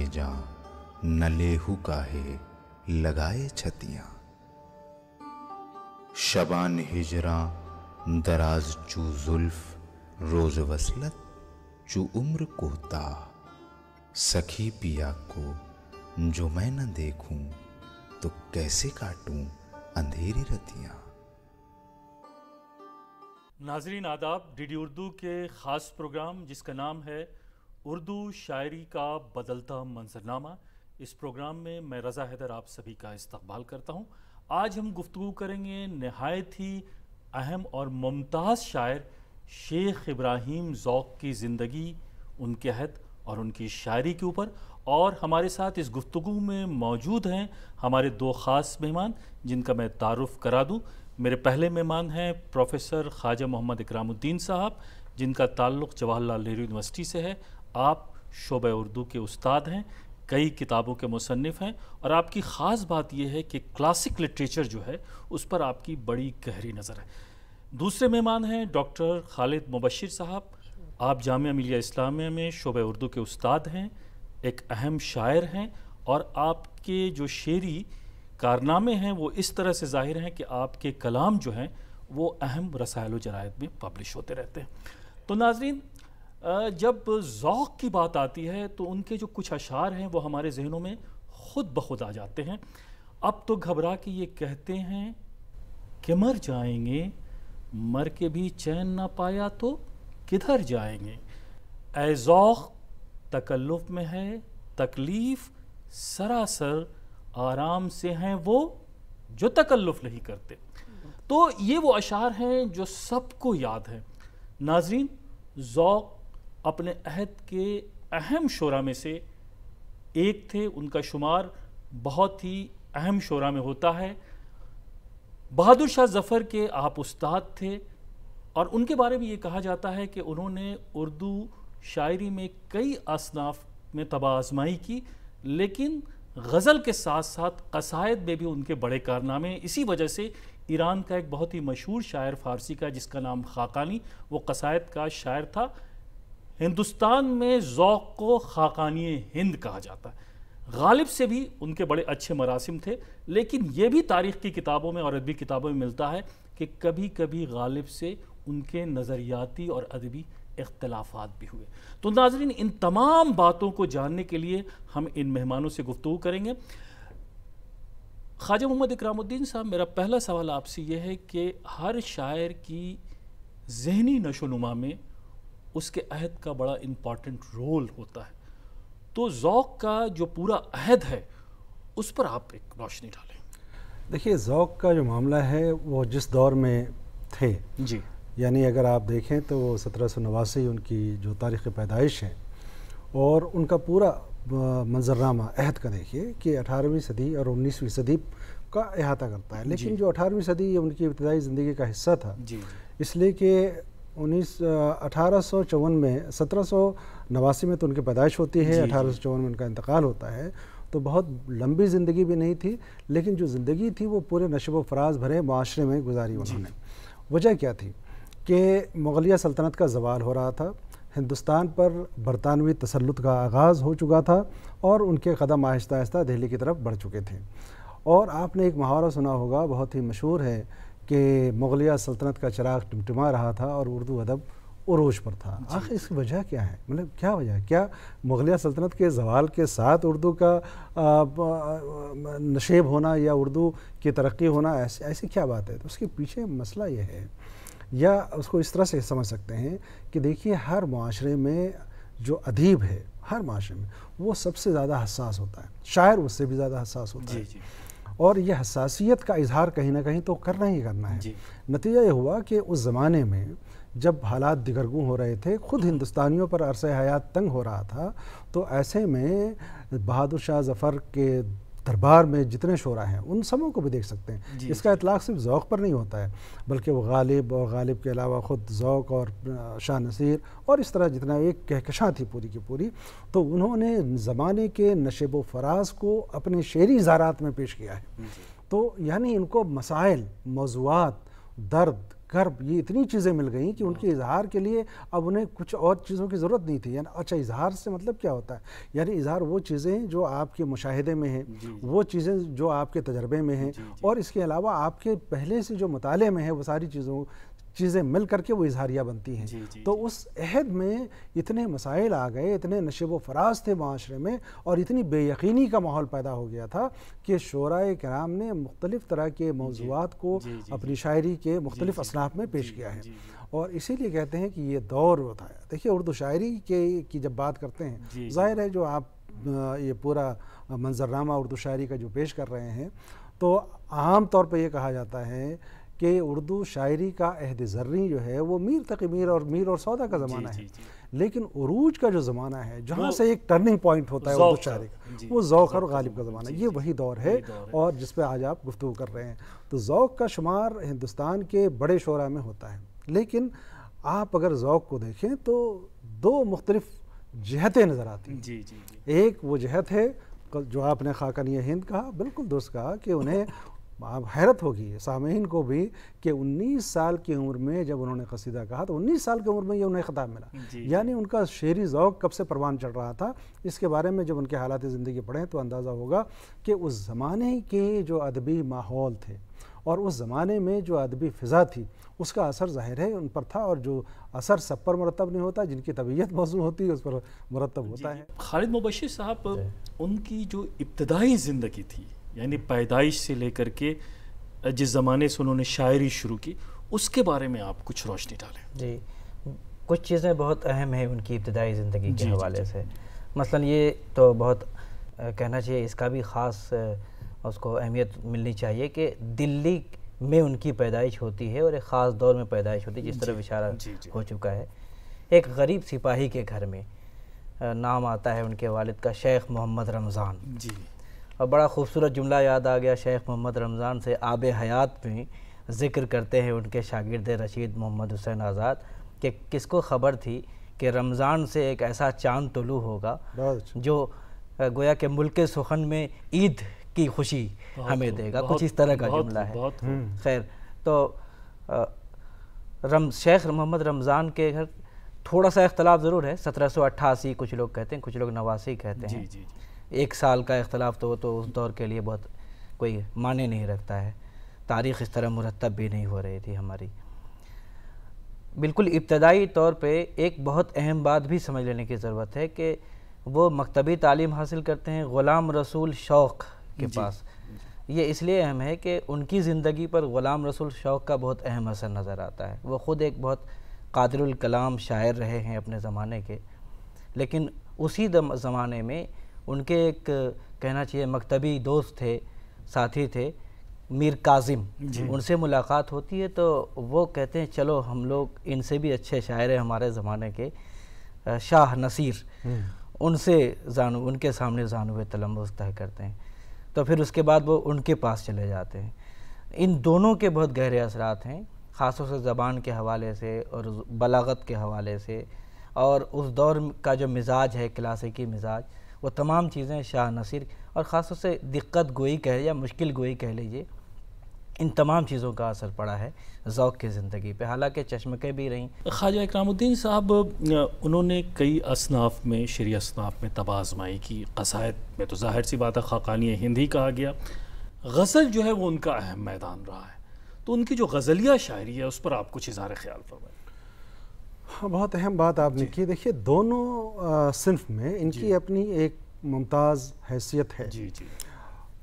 جاں نہ لیہو کاہے لگائے چھتیاں، شبان ہجراں دراز چو زلف روز وصلت چو عمر کوتا، سکھی پیا کو جو میں نہ دیکھوں تو کیسے کاٹوں اندھیری رتیاں۔ ناظرین آداب، ڈی ڈی اردو کے خاص پروگرام جس کا نام ہے اردو شاعری کا بدلتا منظرنامہ، اس پروگرام میں رضا حیدر آپ سبھی کا استقبال کرتا ہوں۔ آج ہم گفتگو کریں گے نہایت ہی اہم اور ممتاز شاعر شیخ ابراہیم ذوق کی زندگی، ان کے عہد اور ان کی شاعری کے اوپر، اور ہمارے ساتھ اس گفتگو میں موجود ہیں ہمارے دو خاص مہمان جن کا میں تعارف کرا دوں۔ میرے پہلے مہمان ہیں پروفیسر خواجہ محمد اکرام الدین صاحب، جن کا تعلق جواہر لال نہرو یونیورسٹی سے ہے۔ آپ شعبہ اردو کے استاد ہیں، کئی کتابوں کے مصنف ہیں، اور آپ کی خاص بات یہ ہے کہ کلاسک لٹریچر جو ہے اس پر آپ کی بڑی گہری نظر ہے۔ دوسرے مہمان ہیں ڈاکٹر خالد مبشر صاحب، آپ جامعہ ملیہ اسلامیہ میں شعبہ اردو کے استاد ہیں، ایک اہم شاعر ہیں، اور آپ کے جو شعری کارنامے ہیں وہ اس طرح سے ظاہر ہیں کہ آپ کے کلام جو ہیں وہ اہم رسائل و جرائد میں پبلش ہوتے رہتے ہیں۔ تو ناظرین، جب ذوق کی بات آتی ہے تو ان کے جو کچھ اشعار ہیں وہ ہمارے ذہنوں میں خود بخود آ جاتے ہیں۔ اب تو گھبرا کے یہ کہتے ہیں کہ مر جائیں گے، مر کے بھی چین نہ پایا تو کدھر جائیں گے، اے ذوق تکلف میں ہے تکلیف، سراسر آرام سے ہیں وہ جو تکلف نہیں کرتے۔ تو یہ وہ اشعار ہیں جو سب کو یاد ہیں۔ ناظرین، ذوق اپنے عہد کے اہم شعراء میں سے ایک تھے، ان کا شمار بہت ہی اہم شعراء میں ہوتا ہے۔ بہادر شاہ ظفر کے آپ استاد تھے، اور ان کے بارے میں یہ کہا جاتا ہے کہ انہوں نے اردو شاعری میں کئی اصناف میں طبع آزمائی کی، لیکن غزل کے ساتھ ساتھ قصائد میں بھی ان کے بڑے کارنامے ہیں۔ اسی وجہ سے ایران کا ایک بہت ہی مشہور شاعر فارسی کا جس کا نام خاقانی، وہ قصائد کا شاعر تھا۔ ہندوستان میں ذوق کو خاقانی ہند کہا جاتا ہے۔ غالب سے بھی ان کے بڑے اچھے مراسم تھے، لیکن یہ بھی تاریخ کی کتابوں میں اور ادبی کتابوں میں ملتا ہے کہ کبھی کبھی غالب سے ان کے نظریاتی اور ادبی اختلافات بھی ہوئے۔ تو ناظرین، ان تمام باتوں کو جاننے کے لیے ہم ان مہمانوں سے گفتگو کریں گے۔ خواجہ محمد اکرام الدین صاحب، میرا پہلا سوال آپ سے یہ ہے کہ ہر شاعر کی ذہنی نشو و نما میں اس کے عہد کا بڑا امپورٹنٹ رول ہوتا ہے، تو ذوق کا جو پورا عہد ہے اس پر آپ ایک روشنی ڈالیں۔ دیکھیے، ذوق کا جو معاملہ ہے وہ جس دور میں تھے، جی، یعنی اگر آپ دیکھیں تو 1789 ان کی جو تاریخ پیدائش ہے، اور ان کا پورا منظرنامہ عہد کا دیکھیے کہ 18ویں صدی اور 19ویں صدی کا احاطہ کرتا ہے، لیکن جو 18ویں صدی ان کی ابتدائی زندگی کا حصہ تھا، اس لیے کہ 1854 میں 1789 میں تو ان کی پیدائش ہوتی ہے، 1854 میں ان کا انتقال ہوتا ہے، تو بہت لمبی زندگی بھی نہیں تھی، لیکن جو زندگی تھی وہ پورے نشو و فراز بھرے معاشرے میں گزاری انہوں نے۔ وجہ کیا تھی کہ مغلیہ سلطنت کا زوال ہو رہا تھا، ہندوستان پر برطانوی تسلط کا آغاز ہو چکا تھا، اور ان کے قدم آہستہ آہستہ دہلی کی طرف بڑھ چکے تھے۔ اور آپ نے ایک محاورہ سنا ہوگا، بہت ہی مشہور ہے، کہ مغلیہ سلطنت کا چراغ ٹمٹما رہا تھا اور اردو ادب عروج پر تھا۔ آخر اس کی وجہ کیا ہے؟ مطلب کیا وجہ ہے؟ کیا مغلیہ سلطنت کے زوال کے ساتھ اردو کا نشیب ہونا یا اردو کی ترقی ہونا ایسی کیا بات ہے؟ تو اس کے پیچھے مسئلہ یہ ہے، یا اس کو اس طرح سے سمجھ سکتے ہیں کہ دیکھیے، ہر معاشرے میں جو ادیب ہے، ہر معاشرے میں وہ سب سے زیادہ حساس ہوتا ہے، شاعر اس سے بھی زیادہ حساس ہوتا ہے، اور یہ حساسیت کا اظہار کہیں نہ کہیں تو کرنا ہی کرنا ہے۔ نتیجہ یہ ہوا کہ اس زمانے میں جب حالات دگرگوں ہو رہے تھے، خود ہندوستانیوں پر عرصہ حیات تنگ ہو رہا تھا، تو ایسے میں بہادر شاہ ظفر کے دربار میں جتنے شعراء ہیں ان سبوں کو بھی دیکھ سکتے ہیں۔ اس کا اطلاق صرف ذوق پر نہیں ہوتا ہے، بلکہ وہ غالب اور غالب کے علاوہ خود ذوق اور شاہ نصیر اور اس طرح جتنا ایک کہکشاں تھی پوری کی پوری، تو انہوں نے زمانے کے نشیب و فراز کو اپنے شعری اظہارات میں پیش کیا ہے۔ تو یعنی ان کو مسائل، موضوعات، درد، کرب، یہ اتنی چیزیں مل گئیں کہ ان کے اظہار کے لیے اب انہیں کچھ اور چیزوں کی ضرورت نہیں تھی. یعنی اچھا اظہار سے مطلب کیا ہوتا ہے؟ یعنی اظہار وہ چیزیں جو آپ کے مشاہدے میں ہیں، وہ چیزیں جو آپ کے تجربے میں ہیں، اور اس کے علاوہ آپ کے پہلے سے جو مطالعے میں ہے، وہ ساری چیزیں مل کر کے وہ اظہاریہ بنتی ہیں. تو اس عہد میں اتنے مسائل آ گئے، اتنے نشیب و فراز تھے معاشرے میں، اور اتنی بے یقینی کا ماحول پیدا ہو گیا تھا کہ شعراء کرام نے مختلف طرح کے موضوعات کو اپنی شاعری کے مختلف اصناف میں پیش کیا ہے. اور اسی لیے کہتے ہیں کہ یہ دور ہوتا ہے. دیکھیے اردو شاعری کی جب بات کرتے ہیں، ظاہر ہے جو آپ یہ پورا منظرنامہ اردو شاعری کا جو پیش کر رہے ہیں، تو عام طور پہ یہ کہا جاتا ہے کہ اردو شاعری کا عہد زریں جو ہے وہ میر تقی میر اور سودا کا زمانہ ہے. لیکن عروج کا جو زمانہ ہے، جہاں سے ایک ٹرننگ پوائنٹ ہوتا ہے اردو شاعری کا، وہ ذوق اور غالب کا زمانہ ہے. یہ وہی دور ہے اور جس پہ آج آپ گفتگو کر رہے ہیں. تو ذوق کا شمار ہندوستان کے بڑے شعراء میں ہوتا ہے، لیکن آپ اگر ذوق کو دیکھیں تو دو مختلف جہتیں نظر آتی ہیں. ایک وہ جہت ہے جو آپ نے خاقانیہ ہند کہا، بالکل درست کہا کہ انہیں آپ حیرت ہوگی سامعین کو بھی کہ 19 سال کی عمر میں جب انہوں نے قصیدہ کہا تو 19 سال کی عمر میں یہ انہیں خطاب ملا. یعنی ان کا شعری ذوق کب سے پروان چڑھ رہا تھا، اس کے بارے میں جب ان کے حالات زندگی پڑھیں تو اندازہ ہوگا کہ اس زمانے کے جو ادبی ماحول تھے اور اس زمانے میں جو ادبی فضا تھی، اس کا اثر ظاہر ہے ان پر تھا، اور جو اثر سب پر مرتب نہیں ہوتا، جن کی طبیعت موزوں ہوتی ہے اس پر مرتب ہوتا ہے. خالد مبشر صاحب، ان کی جو ابتدائی زندگی تھی، یعنی پیدائش سے لے کر کے جس زمانے سے انہوں نے شاعری شروع کی، اس کے بارے میں آپ کچھ روشنی ڈالیں. جی، کچھ چیزیں بہت اہم ہیں ان کی ابتدائی زندگی کے حوالے سے. مثلا یہ تو بہت کہنا چاہیے، اس کا بھی خاص اس کو اہمیت ملنی چاہیے کہ دلی میں ان کی پیدائش ہوتی ہے اور ایک خاص دور میں پیدائش ہوتی ہے، جس طرح اشارہ ہو چکا ہے. ایک غریب سپاہی کے گھر میں نام آتا ہے ان کے والد کا، شیخ محمد رمضان. اور بڑا خوبصورت جملہ یاد آ گیا شیخ محمد رمضان سے. آب حیات میں ذکر کرتے ہیں ان کے شاگرد رشید محمد حسین آزاد کہ کس کو خبر تھی کہ رمضان سے ایک ایسا چاند طلوع ہوگا جو گویا کہ ملک سخن میں عید کی خوشی ہمیں دے گا. کچھ اس طرح کا جملہ ہے. خیر، تو شیخ محمد رمضان کے گھر تھوڑا سا اختلاف ضرور ہے. 1788 کچھ لوگ کہتے ہیں، کچھ لوگ 89 کہتے ہیں. ایک سال کا اختلاف تو اس دور کے لیے بہت کوئی معنی نہیں رکھتا ہے. تاریخ اس طرح مرتب بھی نہیں ہو رہی تھی ہماری. بالکل ابتدائی طور پہ ایک بہت اہم بات بھی سمجھ لینے کی ضرورت ہے کہ وہ مکتبی تعلیم حاصل کرتے ہیں غلام رسول شوق کے پاس. یہ اس لیے اہم ہے کہ ان کی زندگی پر غلام رسول شوق کا بہت اہم اثر نظر آتا ہے. وہ خود ایک بہت قادر الکلام شاعر رہے ہیں اپنے زمانے کے، لیکن اسی زمانے میں ان کے ایک کہنا چاہیے مکتبی دوست تھے، ساتھی تھے، میر کاظم. ان سے ملاقات ہوتی ہے تو وہ کہتے ہیں چلو ہم لوگ ان سے بھی اچھے شاعر ہیں ہمارے زمانے کے، شاہ نصیر، ان کے سامنے زانو تلمس طے کرتے ہیں. تو پھر اس کے بعد وہ ان کے پاس چلے جاتے ہیں. ان دونوں کے بہت گہرے اثرات ہیں، خاص طور سے زبان کے حوالے سے اور بلاغت کے حوالے سے، اور اس دور کا جو مزاج ہے کلاسیکی مزاج، وہ تمام چیزیں شاہ نصیر اور خاص طور سے دقت گوئی کہہ یا مشکل گوئی کہہ لیجئے، ان تمام چیزوں کا اثر پڑا ہے ذوق کی زندگی پہ، حالانکہ چشمکیں بھی رہیں. خواجہ اکرام الدین صاحب، انہوں نے کئی اصناف میں، شعری اصناف میں طب آزمائی کی. قصائد میں تو ظاہر سی بات ہے خاقانیہ ہند ہی کہا گیا. غزل جو ہے وہ ان کا اہم میدان رہا ہے. تو ان کی جو غزلیہ شاعری ہے اس پر آپ کچھ اظہار خیال فرمائیں. ہاں، بہت اہم بات آپ نے کی. دیکھیے دونوں صنف میں ان کی اپنی ایک ممتاز حیثیت ہے.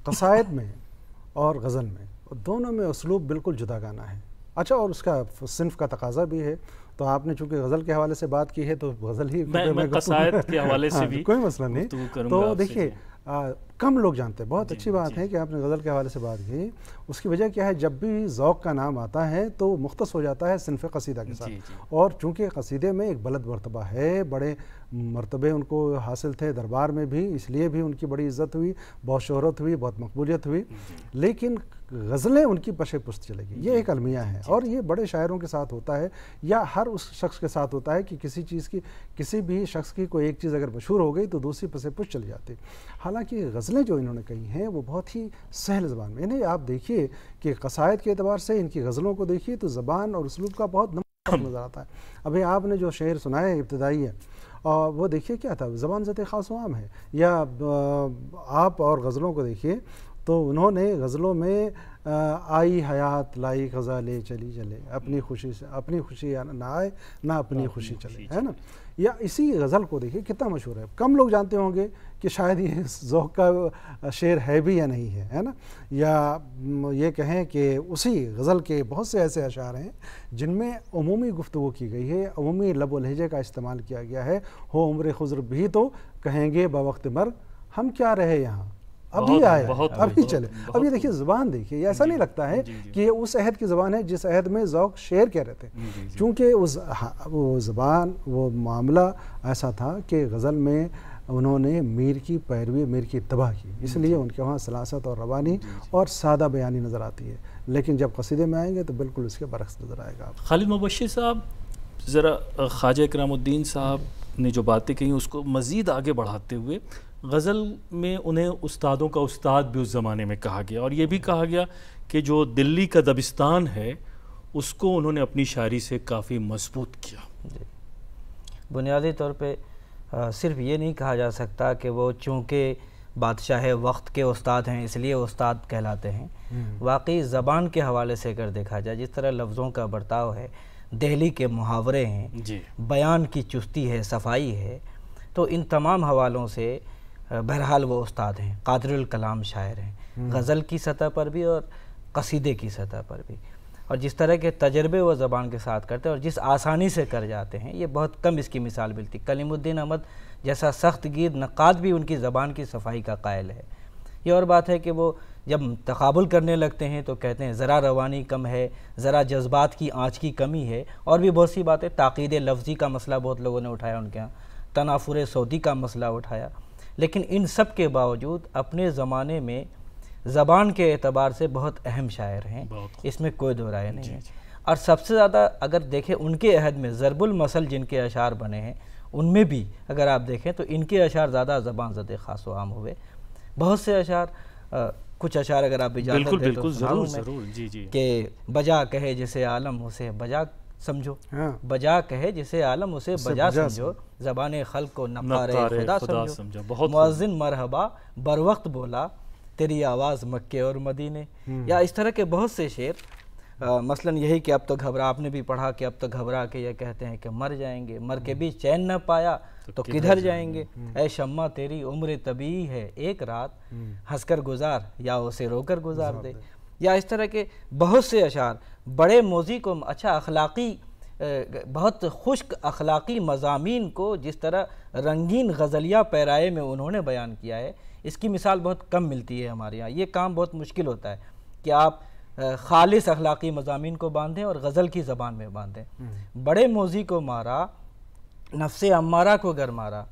قصائد میں اور غزل میں دونوں میں اسلوب بالکل جدا گانا ہے. اچھا، اور اس کا صنف کا تقاضا بھی ہے. تو آپ نے چونکہ غزل کے حوالے سے بات کی ہے تو غزل ہی میں قصائد کے حوالے سے بھی کوئی مسئلہ نہیں. تو دیکھیے کم لوگ جانتے ہیں، بہت اچھی بات ہے کہ آپ نے غزل کے حوالے سے بات کی. اس کی وجہ کیا ہے، جب بھی ذوق کا نام آتا ہے تو مختص ہو جاتا ہے صنف قصیدہ کے ساتھ. اور چونکہ قصیدے میں ایک بلند مرتبہ ہے، بڑے مرتبے ان کو حاصل تھے دربار میں بھی، اس لیے بھی ان کی بڑی عزت ہوئی، بہت شہرت ہوئی، بہت مقبولیت ہوئی. لیکن غزلیں ان کی پشے پشت چلے گی. یہ ایک المیہ ہے اور یہ بڑے شاعروں کے ساتھ ہوتا ہے یا ہر اس شخص کے ساتھ ہوتا ہے کہ کسی بھی شخص کی کوئی ایک چیز اگر مشہور ہو گئی تو دوسری پسے پشت چلی جاتی. حالانکہ غزلیں جو انہوں نے کہی ہیں وہ بہت ہی سہل زبان میں، یعنی آپ دیکھیے کہ قصائد کے اعتبار سے ان کی غزلوں کو دیکھیے تو زبان اور اسلوب کا بہت نظر آتا ہے. ابھی آپ نے جو شعر سنایا ہے ابتدائی ہے اور وہ دیکھیے کیا تھا، زبان ذات خاص و عام ہے. یا آپ اور غزلوں کو دیکھیے تو انہوں نے غزلوں میں آئی حیات لائی خزاں لے چلی چلے، اپنی خوشی نہ آئے نہ اپنی خوشی چلے، ہے نا. یا اسی غزل کو دیکھیے کتنا مشہور ہے، کم لوگ جانتے ہوں گے کہ شاید یہ ذوق کا شعر ہے بھی یا نہیں ہے نا. یا یہ کہیں کہ اسی غزل کے بہت سے ایسے اشعار ہیں جن میں عمومی گفتگو کی گئی ہے، عمومی لب و لہجے کا استعمال کیا گیا ہے. ہو عمر خضر بھی تو کہیں گے بوقت مرگ ہم کیا رہے یہاں، ابھی آئے ابھی چلے. اب یہ دیکھیے زبان دیکھیے، یہ ایسا نہیں لگتا ہے کہ یہ اس عہد کی زبان ہے جس عہد میں ذوق شعر کہہ رہے تھے، چونکہ وہ زبان وہ معاملہ ایسا تھا کہ غزل میں انہوں نے میر کی پیروی، میر کی اتباع کی، اس لیے ان کے وہاں سلاست اور روانی اور سادہ بیانی نظر آتی ہے. لیکن جب قصیدے میں آئیں گے تو بالکل اس کے برعکس نظر آئے گا. خالد مبشر صاحب، ذرا خواجہ اکرام الدین صاحب نے جو باتیں کہیں اس کو مزید آگے بڑھاتے ہوئے، غزل میں انہیں استادوں کا استاد بھی اس زمانے میں کہا گیا، اور یہ بھی کہا گیا کہ جو دلی کا دبستان ہے اس کو انہوں نے اپنی شاعری سے کافی مضبوط کیا. بنیادی طور پہ صرف یہ نہیں کہا جا سکتا کہ وہ چونکہ بادشاہ وقت کے استاد ہیں اس لیے استاد کہلاتے ہیں. واقعی زبان کے حوالے سے اگر دیکھا جائے، جس طرح لفظوں کا برتاؤ ہے، دہلی کے محاورے ہیں، بیان کی چستی ہے، صفائی ہے، تو ان تمام حوالوں سے بہرحال وہ استاد ہیں، قادر الکلام شاعر ہیں، غزل کی سطح پر بھی اور قصیدے کی سطح پر بھی. اور جس طرح کے تجربے وہ زبان کے ساتھ کرتے ہیں اور جس آسانی سے کر جاتے ہیں، یہ بہت کم اس کی مثال ملتی. کلیم الدین احمد جیسا سخت گیر نقاد بھی ان کی زبان کی صفائی کا قائل ہے. یہ اور بات ہے کہ وہ جب تقابل کرنے لگتے ہیں تو کہتے ہیں ذرا روانی کم ہے، ذرا جذبات کی آنچ کی کمی ہے، اور بھی بہت سی باتیں. تاقید لفظی کا مسئلہ بہت لوگوں نے اٹھایا ان کے ہاں، تنافر صوتی کا مسئلہ اٹھایا. لیکن ان سب کے باوجود اپنے زمانے میں زبان کے اعتبار سے بہت اہم شاعر ہیں، اس میں کوئی دو رائے نہیں ہے. اور سب سے زیادہ اگر دیکھیں ان کے عہد میں ضرب المثل جن کے اشعار بنے ہیں ان میں بھی اگر آپ دیکھیں تو ان کے اشعار زیادہ زبان زد خاص و عام ہوئے. بہت سے اشعار، کچھ اشعار اگر آپ اجازت دیں تو سناؤں میں کہ بجا کہے جسے عالم اسے بجا سمجھو، بجا کہے جسے عالم اسے بجا سمجھو، زبان خلق کو نقار خدا سمجھو، مؤذن مرحبا بر وقت بولا تیری آواز مکے اور مدینے. یا اس طرح کے بہت سے شعر، مثلا یہی کہ اب تو گھبرا، آپ نے بھی پڑھا کہ اب تو گھبرا کے یہ کہتے ہیں کہ مر جائیں گے، مر کے بھی چین نہ پایا تو کدھر جائیں گے، اے شمع تیری عمر طبیعی ہے ایک رات، ہنس کر گزار یا اسے رو کر گزار دے. یا اس طرح کے بہت سے اشعار بڑے موزی کو، اچھا اخلاقی، بہت خشک اخلاقی مضامین کو جس طرح رنگین غزلیہ پیرائے میں انہوں نے بیان کیا ہے، اس کی مثال بہت کم ملتی ہے ہمارے یہاں. یہ کام بہت مشکل ہوتا ہے کہ آپ خالص اخلاقی مضامین کو باندھیں اور غزل کی زبان میں باندھیں. بڑے موزی کو مارا نفس امارہ کو گر مارا،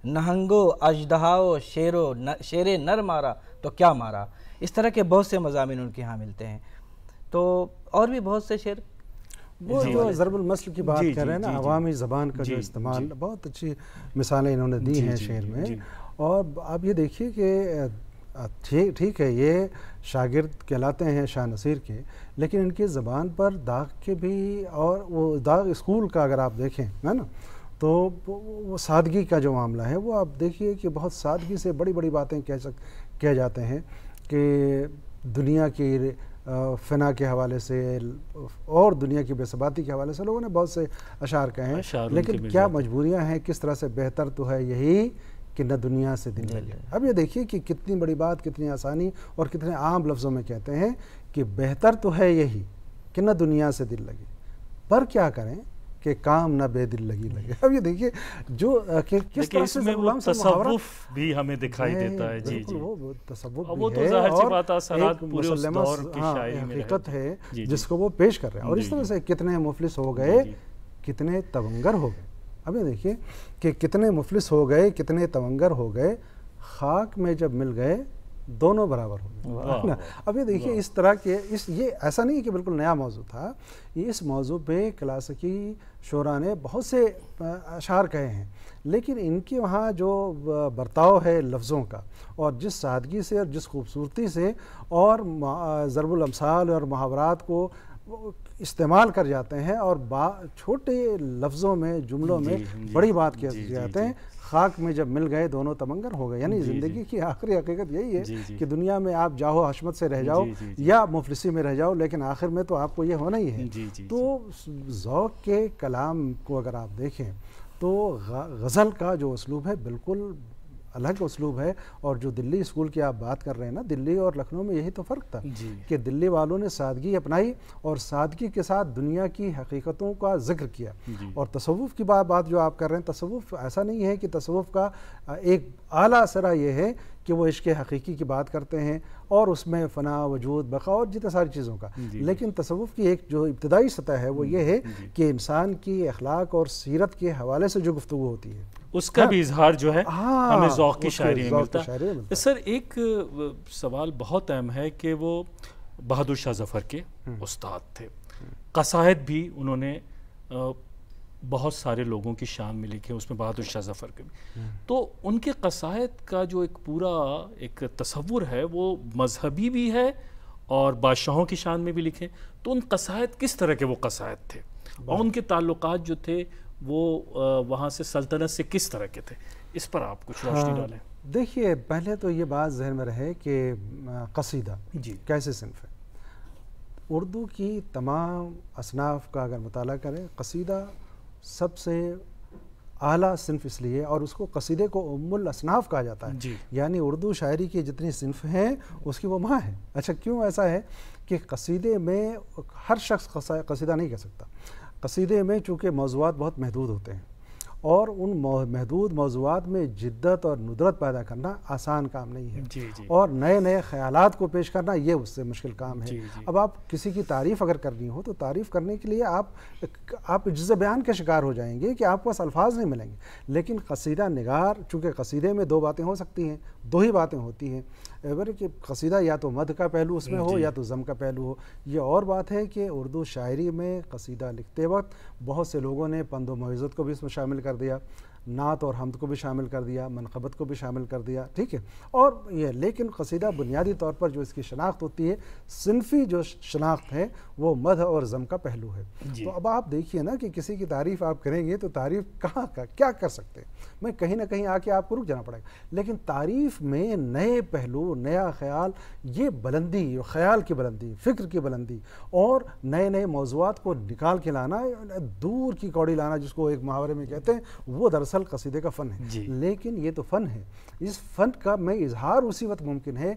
نہنگو اژدہاؤ شیر نر مارا تو کیا مارا. اس طرح کے بہت سے مضامین ان کے ہاں ملتے ہیں. تو اور بھی بہت سے شعر، وہ جو ضرب المثل کی بات کر رہے ہیں نا، عوامی زبان کا جو استعمال، بہت اچھی مثالیں انہوں نے دی ہیں شعر میں. اور آپ یہ دیکھیے کہ ٹھیک ہے یہ شاگرد کہلاتے ہیں شاہ نصیر کے، لیکن ان کی زبان پر داغ کے بھی، اور وہ داغ اسکول کا اگر آپ دیکھیں ہے نا، تو وہ سادگی کا جو معاملہ ہے وہ آپ دیکھیے کہ بہت سادگی سے بڑی بڑی باتیں کہہ جاتے ہیں کہ دنیا کی فنا کے حوالے سے اور دنیا کی بے ثباتی کے حوالے سے لوگوں نے بہت سے اشعار کہے ہیں. لیکن کیا مجبوریاں ہیں، کس طرح سے بہتر تو ہے یہی کہ نہ دنیا سے دل لگے. اب یہ دیکھیے کہ کتنی بڑی بات، کتنی آسانی اور کتنے عام لفظوں میں کہتے ہیں کہ بہتر تو ہے یہی کہ نہ دنیا سے دل لگے، پر کیا کریں کہ کام نہ بے دل لگی لگے. اب یہ دیکھیے جو کس طرح سے تصوف بھی ہمیں دکھائی دیتا ہے. جی جی، وہ تصوف وہ تو ظاہر سی بات اثرات پورے اس دور کی شاعری میں حقیقت ہے جس کو وہ پیش کر رہے ہیں. اور اس طرح سے کتنے مفلس ہو گئے، کتنے تونگر ہو گئے. اب یہ دیکھیے کہ کتنے مفلس ہو گئے، کتنے تونگر ہو گئے، خاک میں جب مل گئے دونوں برابر ہو گئے. اب یہ دیکھیے اس طرح کے یہ ایسا نہیں ہے کہ بالکل نیا موضوع تھا. اس موضوع پہ کلاسیکی شعراء نے بہت سے اشعار کہے ہیں، لیکن ان کے وہاں جو برتاؤ ہے لفظوں کا، اور جس سادگی سے اور جس خوبصورتی سے اور ضرب الامثال اور محاورات کو استعمال کر جاتے ہیں، اور چھوٹے لفظوں میں جملوں میں بڑی بات کہتے جاتے ہیں. خاک میں جب مل گئے دونوں تمنگر ہو گئے، یعنی زندگی کی آخری حقیقت یہی ہے کہ دنیا میں آپ جاہو حشمت سے رہ جاؤ یا مفلسی میں رہ جاؤ، لیکن آخر میں تو آپ کو یہ ہونا ہی ہے. تو ذوق کے کلام کو اگر آپ دیکھیں تو غزل کا جو اسلوب ہے بالکل الگ اسلوب ہے. اور جو دلی اسکول کی آپ بات کر رہے ہیں نا، دلی اور لکھنؤ میں یہی تو فرق تھا کہ دلی والوں نے سادگی اپنائی اور سادگی کے ساتھ دنیا کی حقیقتوں کا ذکر کیا. اور تصوف کی بات جو آپ کر رہے ہیں، تصوف ایسا نہیں ہے کہ تصوف کا ایک اعلیٰ سرا یہ ہے کہ وہ عشق حقیقی کی بات کرتے ہیں اور اس میں فنا، وجود، بقا اور جتنے ساری چیزوں کا. لیکن تصوف کی ایک جو ابتدائی سطح ہے وہ یہ ہے کہ انسان کی اخلاق اور سیرت کے حوالے سے جو گفتگو ہوتی ہے اس کا بھی اظہار جو ہے ہمیں ذوق کی شاعری میں ملتا ہے. سر ایک سوال بہت اہم ہے کہ وہ بہادر شاہ ظفر کے استاد تھے، قصائد بھی انہوں نے بہت سارے لوگوں کی شان میں لکھے، اس میں بہادر شاہ ظفر کے بھی. تو ان کے قصائد کا جو ایک پورا ایک تصور ہے وہ مذہبی بھی ہے اور بادشاہوں کی شان میں بھی لکھے. تو ان قصائد کس طرح کے وہ قصائد تھے اور ان کے تعلقات جو تھے وہ وہاں سے سلطنت سے کس طرح کے تھے؟ اس پر آپ کچھ روشنی ڈالیں. دیکھیے پہلے تو یہ بات ذہن میں رہے کہ قصیدہ کیسے صنف ہے. اردو کی تمام اصناف کا اگر مطالعہ کریں، قصیدہ سب سے اعلیٰ صنف اس لیے، اور اس کو قصیدے کو ام الاصناف کہا جاتا ہے. یعنی اردو شاعری کی جتنی صنف ہیں اس کی وہ ماں ہے. اچھا کیوں ایسا ہے کہ قصیدے میں ہر شخص قصیدہ نہیں کہہ سکتا. قصیدے میں چونکہ موضوعات بہت محدود ہوتے ہیں اور ان محدود موضوعات میں جدت اور ندرت پیدا کرنا آسان کام نہیں ہے. اور نئے نئے خیالات کو پیش کرنا یہ اس سے مشکل کام ہے. اب آپ کسی کی تعریف اگر کرنی ہو تو تعریف کرنے کے لیے آپ عجز بیان کے شکار ہو جائیں گے کہ آپ کو الفاظ نہیں ملیں گے. لیکن قصیدہ نگار چونکہ قصیدے میں دو باتیں ہو سکتی ہیں، دو ہی باتیں ہوتی ہیں کہ قصیدہ یا تو مدح کا پہلو اس میں ہو یا تو ضم کا پہلو ہو. یہ اور بات ہے کہ اردو شاعری میں قصیدہ لکھتے وقت بہت سے لوگوں نے پند و موعظت کو بھی اس میں شامل کر دیا، نعت اور حمد کو بھی شامل کر دیا، منقبت کو بھی شامل کر دیا. ٹھیک ہے. اور یہ لیکن قصیدہ بنیادی طور پر جو اس کی شناخت ہوتی ہے، صنفی جو شناخت ہے وہ مدح اور ضم کا پہلو ہے. تو اب آپ دیکھیے نا کہ کسی کی تعریف آپ کریں گے تو تعریف کہاں کا کیا کر سکتے ہیں؟ میں کہیں نہ کہیں آ کے آپ کو رک جانا پڑے گا. لیکن تعریف میں نئے پہلو، نیا خیال، یہ بلندی، خیال کی بلندی، فکر کی بلندی اور نئے نئے موضوعات کو نکال کے لانا، دور کی کوڑی لانا جس کو ایک محاورے میں کہتے ہیں، وہ دراصل قصیدے کا فن ہے. لیکن یہ تو فن ہے. اس فن کا میں اظہار اسی وقت ممکن ہے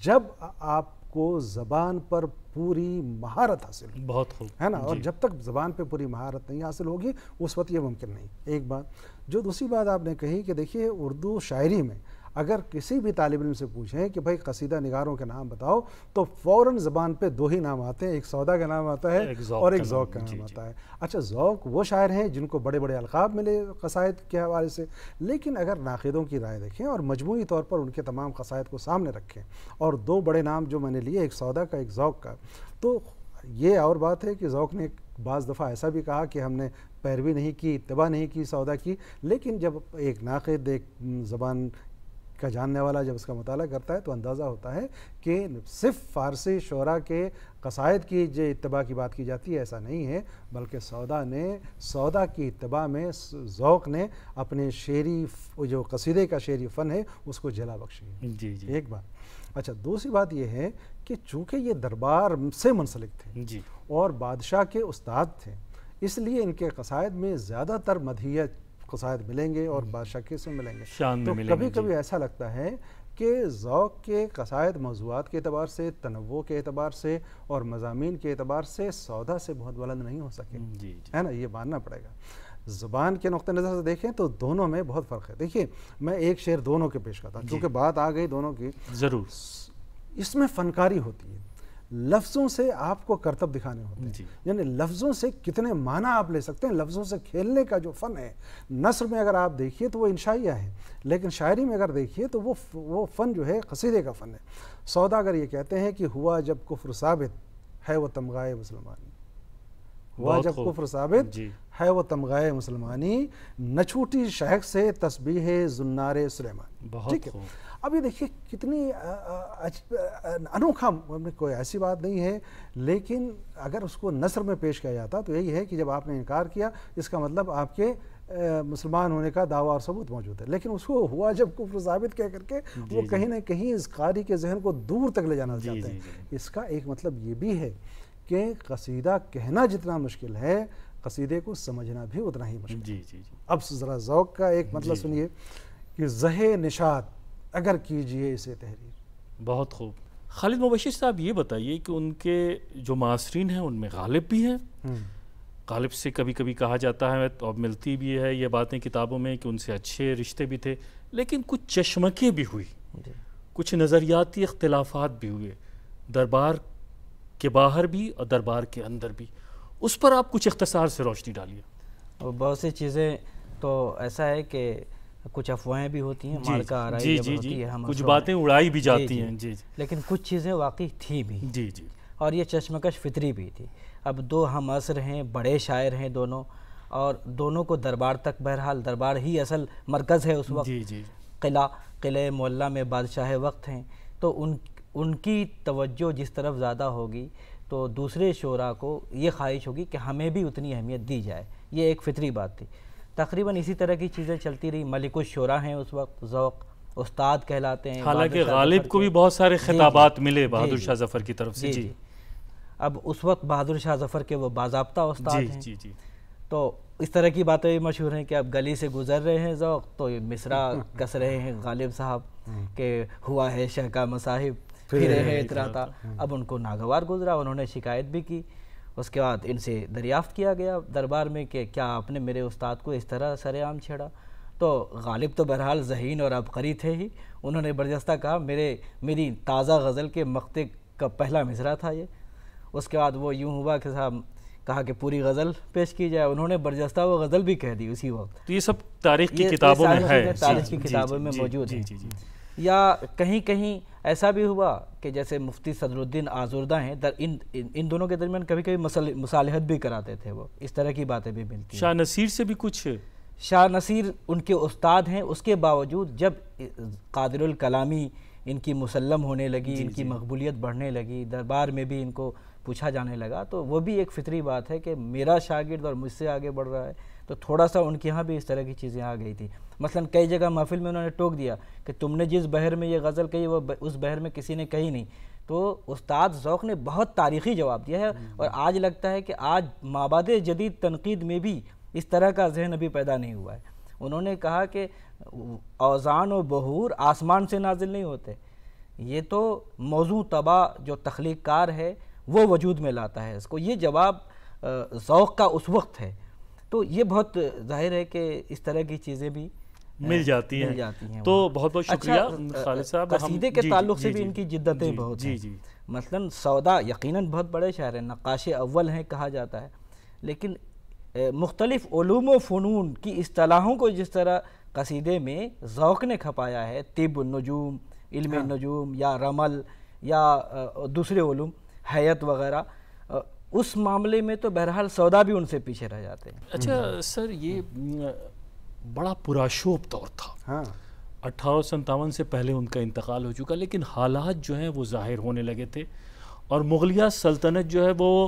جب آپ کو زبان پر پوری مہارت حاصل ہو. بہت خوب ہے نا. اور جب تک زبان پہ پوری مہارت نہیں حاصل ہوگی اس وقت یہ ممکن نہیں. ایک بات. جو دوسری بات آپ نے کہی کہ دیکھیے اردو شاعری میں اگر کسی بھی طالب علم سے پوچھیں کہ بھائی قصیدہ نگاروں کے نام بتاؤ تو فوراً زبان پہ دو ہی نام آتے ہیں، ایک سودا کا نام آتا ہے اور ایک ذوق کا نام آتا ہے. اچھا ذوق وہ شاعر ہیں جن کو بڑے بڑے القاب ملے قصائد کے حوالے سے، لیکن اگر ناقدوں کی رائے دیکھیں اور مجموعی طور پر ان کے تمام قصائد کو سامنے رکھیں اور دو بڑے نام جو میں نے لیے، ایک سودا کا ایک ذوق کا، تو یہ اور بات ہے کہ ذوق نے بعض دفعہ ایسا بھی کہا کہ ہم نے پیروی نہیں کی، اتباع نہیں کی سودا کی. لیکن جب ایک ناقد، ایک زبان کا جاننے والا جب اس کا مطالعہ کرتا ہے تو اندازہ ہوتا ہے کہ صرف فارسی شعراء کے قصائد کی جو اتباع کی بات کی جاتی ہے ایسا نہیں ہے، بلکہ سودا کی اتباع میں ذوق نے اپنے شعری جو قصیدے کا شعری فن ہے اس کو جلا بخشی ہے. ایک بات. اچھا دوسری بات یہ ہے کہ چونکہ یہ دربار سے منسلک تھے اور بادشاہ کے استاد تھے، اس لیے ان کے قصائد میں زیادہ تر مدحیہ قصائد ملیں گے اور بادشاہ کے سے ملیں گے. تو کبھی کبھی ایسا لگتا ہے کہ ذوق کے قصائد موضوعات کے اعتبار سے، تنوع کے اعتبار سے اور مضامین کے اعتبار سے سودا سے بہت بلند نہیں ہو سکے. ہے نا. یہ ماننا پڑے گا. زبان کے نقطہ نظر سے دیکھیں تو دونوں میں بہت فرق ہے. دیکھیے میں ایک شعر دونوں کے پیش کرتا ہوں کیونکہ بات آ گئی دونوں کی. ضرور. اس میں فنکاری ہوتی ہے. لفظوں سے آپ کو کرتب دکھانے ہوتے ہیں، یعنی لفظوں سے کتنے معنی آپ لے سکتے ہیں، لفظوں سے کھیلنے کا جو فن ہے، نثر میں اگر آپ دیکھیے تو وہ انشائیہ ہے، لیکن شاعری میں اگر دیکھیے تو وہ فن جو ہے قصیدے کا فن ہے۔ سوداگر یہ کہتے ہیں کہ ہوا جب کفر ثابت ہے وہ تمغائے مسلمانی، ہوا جب کفر ثابت ہے وہ تمغائے مسلمانی، نہ چھوٹی شہق سے تسبیح زنار سلیمانی۔ ٹھیک ہے، اب یہ دیکھیے کتنی انوکھا، کوئی ایسی بات نہیں ہے، لیکن اگر اس کو نثر میں پیش کیا جاتا تو یہی ہے کہ جب آپ نے انکار کیا اس کا مطلب آپ کے مسلمان ہونے کا دعویٰ اور ثبوت موجود ہے، لیکن اس کو ہوا جب کفر ثابت کہہ کر کے وہ کہیں نہ کہیں اس قاری کے ذہن کو دور تک لے جانا چاہتے ہیں۔ اس کا ایک مطلب یہ بھی ہے کہ قصیدہ کہنا جتنا مشکل ہے قصیدے کو سمجھنا بھی اتنا ہی مشکل ہے۔ اب ذرا ذوق کا ایک مطلب سنیے کہ زہ نشاط اگر کیجئے اسے تحریر۔ بہت خوب۔ خالد مبشر صاحب یہ بتائیے کہ ان کے جو معاصرین ہیں ان میں غالب بھی ہیں، غالب سے کبھی کبھی کہا جاتا ہے اور ملتی بھی ہے یہ باتیں کتابوں میں کہ ان سے اچھے رشتے بھی تھے، لیکن کچھ چشمکیں بھی ہوئی، کچھ نظریاتی اختلافات بھی ہوئے، دربار کے باہر بھی اور دربار کے اندر بھی، اس پر آپ کچھ اختصار سے روشنی ڈالیے۔ اور بہت سی چیزیں تو ایسا ہے کہ کچھ افواہیں بھی ہوتی ہیں، مارکہ آرائی جب ہوتی ہے، کچھ باتیں اڑائی بھی جاتی ہیں، لیکن کچھ چیزیں واقعی تھی بھی، اور یہ چشمکش فطری بھی تھی۔ اب دو ہم عصر ہیں، بڑے شاعر ہیں دونوں، اور دونوں کو دربار تک، بہرحال دربار ہی اصل مرکز ہے اس وقت، قلعہ معلیٰ میں بادشاہ وقت ہیں، تو ان کی توجہ جس طرف زیادہ ہوگی تو دوسرے شعراء کو یہ خواہش ہوگی کہ ہمیں بھی اتنی اہمیت دی جائے، یہ ایک فطری بات تھی۔ تقریباً اسی طرح کی چیزیں چلتی رہی۔ ملک الشعراء ہیں اس وقت، ذوق استاد کہلاتے ہیں، حالانکہ غالب کو بھی بہت سارے خطابات ملے بہادر شاہ ظفر کی طرف سے۔ اب اس وقت بہادر شاہ ظفر کے وہ باضابطہ استاد ہیں، تو اس طرح کی باتیں بھی مشہور ہیں کہ اب گلی سے گزر رہے ہیں ذوق تو مصرع کس رہے ہیں غالب صاحب کہ ہوا ہے شہ کا مصاحب پھرے ہے اتراتا۔ اب ان کو ناگوار گزرا، انہوں نے شکایت بھی کی، اس کے بعد ان سے دریافت کیا گیا دربار میں کہ کیا آپ نے میرے استاد کو اس طرح سر عام چھیڑا؟ تو غالب تو بہرحال ذہین اور عبقری تھے ہی، انہوں نے برجستہ کہا میری تازہ غزل کے مقطع کا پہلا مصرع تھا یہ۔ اس کے بعد وہ یوں ہوا کہ صاحب کہا کہ پوری غزل پیش کی جائے، انہوں نے برجستہ وہ غزل بھی کہہ دی اسی وقت۔ تو یہ سب تاریخ کی کتابوں میں ہے، تاریخ کی کتابوں میں موجود ہے۔ یا کہیں کہیں ایسا بھی ہوا کہ جیسے مفتی صدر الدین آزردہ ہیں، ان دونوں کے درمیان کبھی کبھی مصالحت بھی کراتے تھے، وہ اس طرح کی باتیں بھی ملتی ہیں۔ شاہ نصیر سے بھی کچھ، شاہ نصیر ان کے استاد ہیں، اس کے باوجود جب قادر الکلامی ان کی مسلم ہونے لگی، ان کی مقبولیت بڑھنے لگی، دربار میں بھی ان کو پوچھا جانے لگا، تو وہ بھی ایک فطری بات ہے کہ میرا شاگرد اور مجھ سے آگے بڑھ رہا ہے، تو تھوڑا سا ان کے ہاں بھی اس طرح کی چیزیں آ گئی تھی۔ مثلا کئی جگہ محفل میں انہوں نے ٹوک دیا کہ تم نے جس بحر میں یہ غزل کہی وہ اس بحر میں کسی نے کہی نہیں، تو استاد ذوق نے بہت تاریخی جواب دیا ہے، اور آج لگتا ہے کہ آج مابعد جدید تنقید میں بھی اس طرح کا ذہن ابھی پیدا نہیں ہوا ہے۔ انہوں نے کہا کہ اوزان و بحور آسمان سے نازل نہیں ہوتے، یہ تو موضوع طبع جو تخلیق کار ہے وہ وجود میں لاتا ہے اس کو، یہ جواب ذوق کا اس وقت ہے۔ تو یہ بہت ظاہر ہے کہ اس طرح کی چیزیں بھی مل جاتی ہیں۔ تو بہت بہت شکریہ خالد صاحب۔ قصیدے کے تعلق سے بھی ان کی جدتیں بہت ہیں، مثلا سودا یقیناً بہت بڑے شاعر ہیں، نقاش اول ہیں کہا جاتا ہے، لیکن مختلف علوم و فنون کی اصطلاحوں کو جس طرح قصیدے میں ذوق نے کھپایا ہے، طب النجوم، علم النجوم یا رمل یا دوسرے علوم حیات وغیرہ، اس معاملے میں تو بہرحال سودا بھی ان سے پیچھے رہ جاتے ہیں۔ اچھا سر، یہ بڑا پراشوب دور تھا، 1857 سے پہلے ان کا انتقال ہو چکا، لیکن حالات جو ہیں وہ ظاہر ہونے لگے تھے، اور مغلیہ سلطنت جو ہے وہ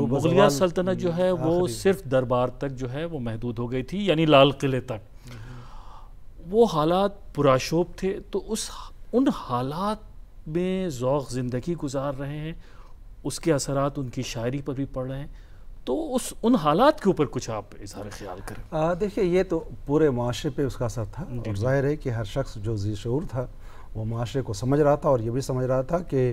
مغلیہ سلطنت جو ہے وہ صرف دربار تک جو ہے وہ محدود ہو گئی تھی، یعنی لال قلعے تک۔ وہ حالات پراشوب تھے، تو ان حالات میں ذوق زندگی گزار رہے ہیں، اس کے اثرات ان کی شاعری پر بھی پڑ رہے ہیں، تو ان حالات کے اوپر کچھ آپ اظہار خیال کریں۔ دیکھیے یہ تو پورے معاشرے پہ اس کا اثر تھا، اور ظاہر ہے کہ ہر شخص جو ذی شعور تھا وہ معاشرے کو سمجھ رہا تھا، اور یہ بھی سمجھ رہا تھا کہ